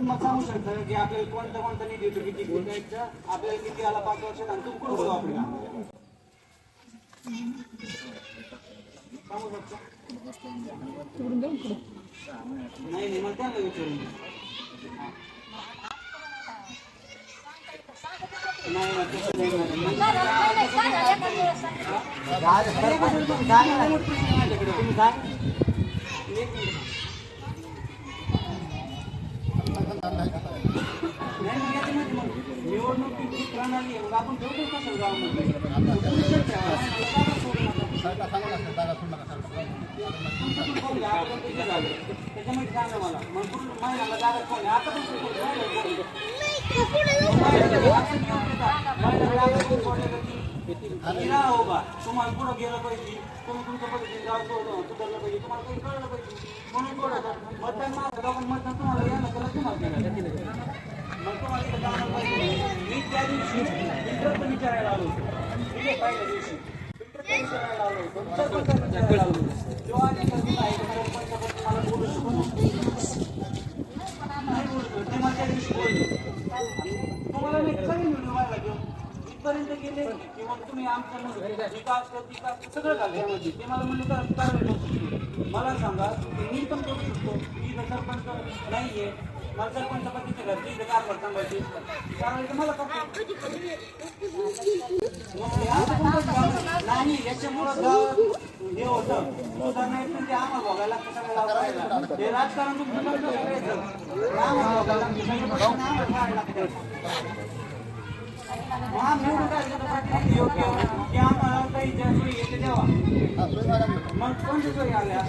मग सांगू शकता की आपल्याला कोणता निधी येतो, किती द्यायचं, आपल्याला किती आला 5 वर्षात आणि तुम्ही कुठं बघू आपल्याला सांगू शकता? नाही मग त्यांना विचारून निवडणुकीची प्रणाली आहे, मग आपण ठेवतो कसं गावामध्ये त्याच्यामध्ये सांगा मला मग महिन्याला जागा कोण आता पण होगा तुम्हाला पुढं गेलं पाहिजे, तुम्ही तुमच्या पद्धतीने गाव सुधारलं पाहिजे, तुम्हाला काही कळलं पाहिजे म्हणून थोडं मतदान मतदान तुम्हाला यायला त्याला तुम्हाला मग तुम्हाला इथं जाणं पाहिजे. मी त्या दिवशी फिल्टर पण विचारायला आलो होतो, ठीक आहे, पहिल्या दिवशी फिल्टर विचारायला आलो होतो, विचारायला आलो होतो तेव्हा मला बोलू शकतो नाही बोलतो ते मला त्या दिवशी बोलतो. तुम्हाला मी सगळे व्हिडिओ व्हायला घेऊन इथपर्यंत गेले की मग तुम्ही आमचं विकास सगळं झालं यामध्ये ते मला म्हणलं तर मला सांगा मी पण करू शकतो. मी सरपंच नाही आहे, मला सरपंच पतीचे घरची इथं कारभार सांगायची कारवाई मला करतो नाही. याच्यामुळं गाव हे होतं सुधारणा येत म्हणजे आम्हाला बघायला लागतं सगळं हे राजकारण तुमचं करायचं आम्हाला बघायला लागतं. योग्य की आम्हाला काही ज्या सोयी येते तेव्हा मग कोणत्या सोयी आल्या